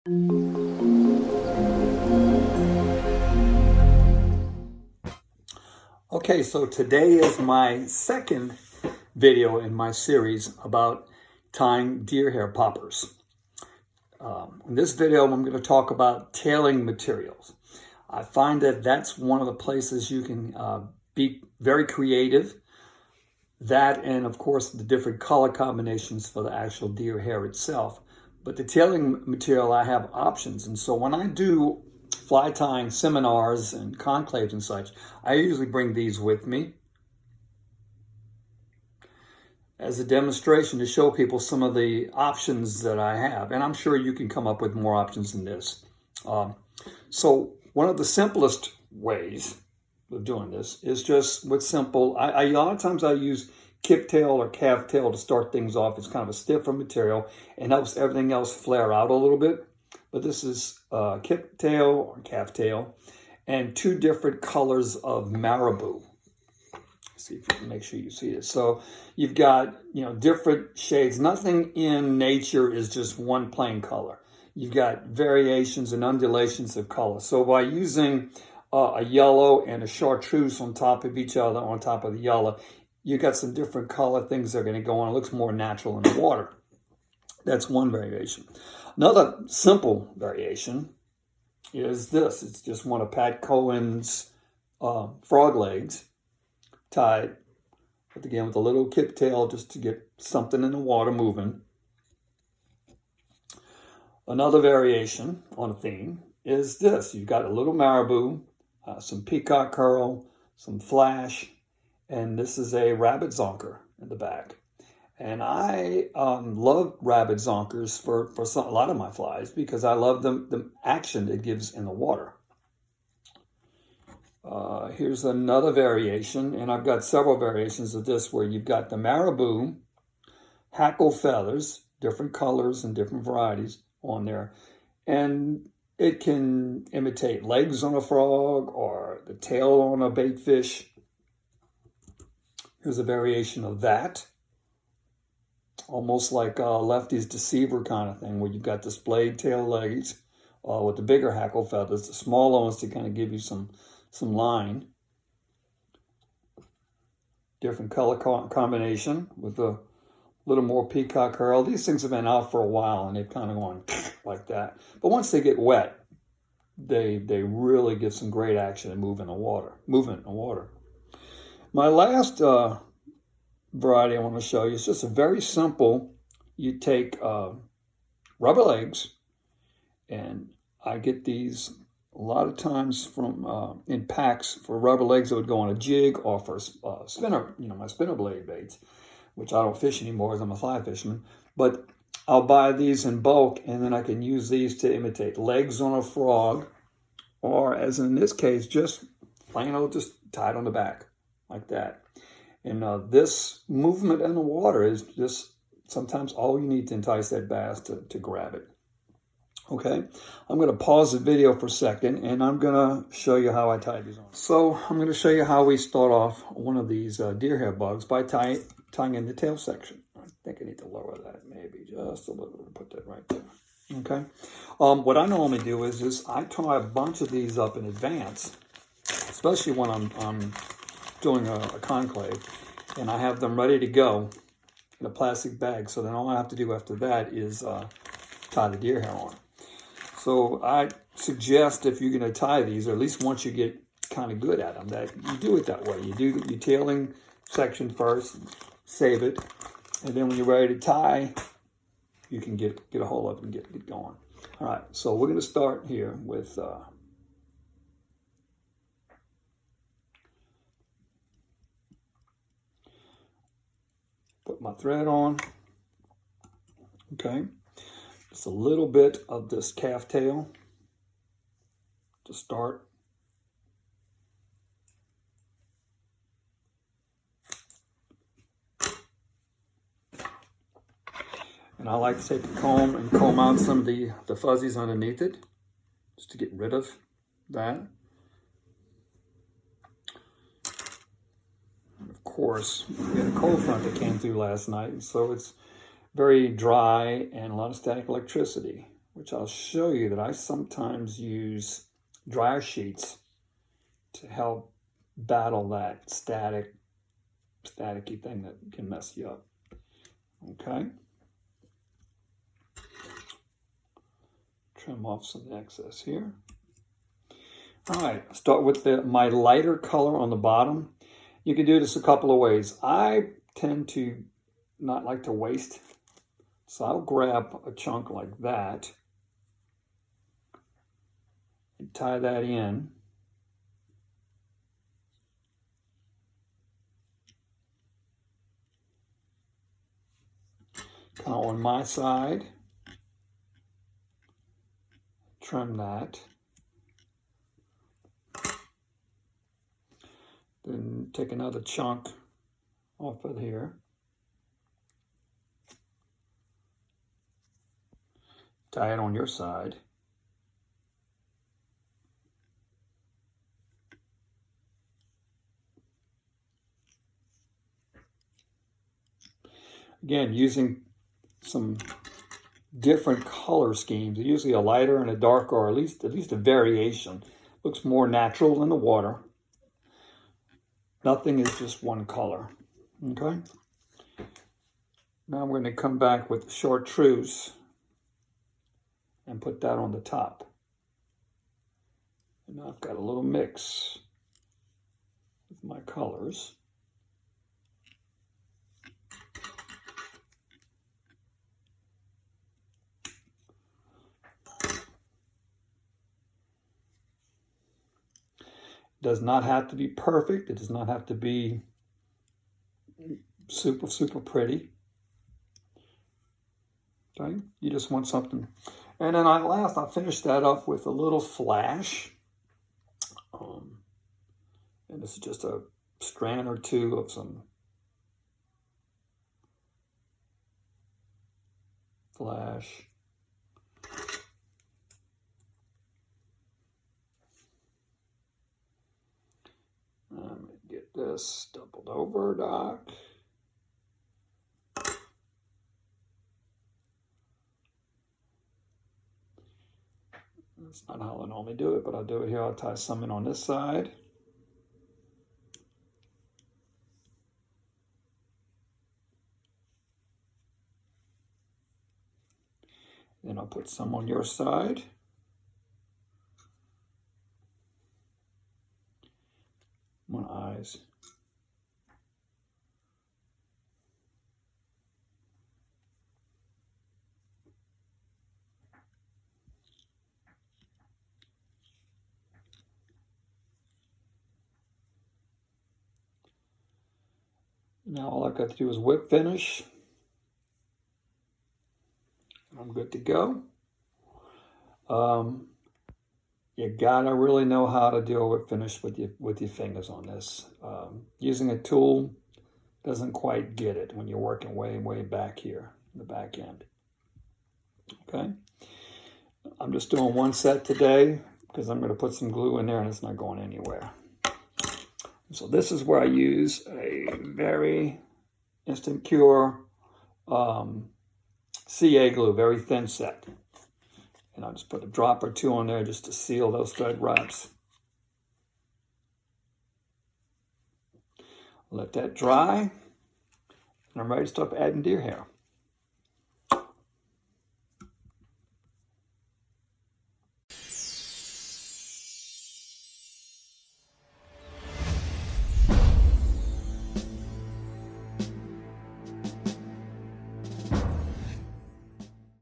Okay, so today is my second video in my series about tying deer hair poppers. In this video, I'm going to talk about tailing materials. I find that that's one of the places you can be very creative. That and, of course, the different color combinations for the actual deer hair itself. But the tailing material, I have options. And so when I do fly tying seminars and conclaves and such, I usually bring these with me as a demonstration to show people some of the options that I have. And I'm sure you can come up with more options than this. So one of the simplest ways of doing this is just with simple, a lot of times I use kip tail or calf tail to start things off. It's kind of a stiffer material and helps everything else flare out a little bit. But this is kip tail or calf tail and two different colors of marabou. Let's see if you can make sure you see this. So you've got, different shades. Nothing in nature is just one plain color. You've got variations and undulations of color. So by using a yellow and a chartreuse on top of each other, on top of the yellow, you got some different color things that are going to go on. It looks more natural in the water. That's one variation. Another simple variation is this. It's just one of Pat Cohen's frog legs tied, again, with a little kip tail just to get something in the water moving. Another variation on a theme is this. You've got a little marabou, some peacock curl, some flash, and this is a rabbit zonker in the back. And I love rabbit zonkers for a lot of my flies because I love the action it gives in the water. Here's another variation, and I've got several variations of this where you've got the marabou, hackle feathers, different colors and different varieties on there. And it can imitate legs on a frog or the tail on a bait fish. Here's a variation of that. Almost like Lefty's Deceiver kind of thing, where you've got the splayed tail legs with the bigger hackle feathers, the smaller ones to kind of give you some line. Different color combination with a little more peacock curl. These things have been out for a while and they've kind of gone like that. But once they get wet, they really give some great action and movement in the water. My last variety I want to show you is just a very simple. You take rubber legs, and I get these a lot of times from in packs for rubber legs that would go on a jig or for spinner, my spinner blade baits, which I don't fish anymore as I'm a fly fisherman. But I'll buy these in bulk, and then I can use these to imitate legs on a frog, or as in this case, just plain old, just tied on the back like that. And this movement in the water is just sometimes all you need to entice that bass to grab it. Okay, I'm going to pause the video for a second, and I'm going to show you how I tie these on. So I'm going to show you how we start off one of these deer hair bugs by tying in the tail section. I think I need to lower that maybe just a little bit, put that right there. Okay, what I normally do is I tie a bunch of these up in advance, especially when I'm doing a conclave, and I have them ready to go in a plastic bag. So then all I have to do after that is tie the deer hair on. So I suggest if you're going to tie these, or at least once you get kind of good at them, that you do it that way. You do your tailing section first, save it, and then when you're ready to tie, you can get a hold of it and get going. All right, so we're going to start here with put my thread on. Okay, just a little bit of this calf tail to start. And I like to take a comb and comb out some of the fuzzies underneath it, just to get rid of that. And of course, we had a cold front that came through last night, so it's very dry and a lot of static electricity, which I'll show you that I sometimes use dryer sheets to help battle that staticky thing that can mess you up. Okay. Trim off some excess here. All right, start with my lighter color on the bottom. You can do this a couple of ways. I tend to not like to waste, so I'll grab a chunk like that and tie that in. Kind of on my side. Trim that. Then take another chunk off of here. Tie it on your side. Again, using some different color schemes, usually a lighter and a darker, or at least a variation. Looks more natural than the water. Nothing is just one color. Okay. Now I'm going to come back with the chartreuse and put that on the top. And now I've got a little mix with my colors. Does not have to be perfect. It does not have to be super, super pretty. Okay, you just want something. And then I'll finish that up with a little flash. And this is just a strand or two of some flash. I'm going to get this doubled over, Doc. That's not how I normally do it, but I'll do it here. I'll tie some in on this side. Then I'll put some on your side. My eyes. Now all I've got to do is whip finish. I'm good to go. You gotta really know how to do a whip finish with your fingers on this. Using a tool doesn't quite get it when you're working way back here in the back end. Okay, I'm just doing one set today because I'm going to put some glue in there and it's not going anywhere. So this is where I use a very instant cure CA glue, very thin set. And I'll just put a drop or two on there just to seal those thread wraps. Let that dry, and I'm ready to start adding deer hair.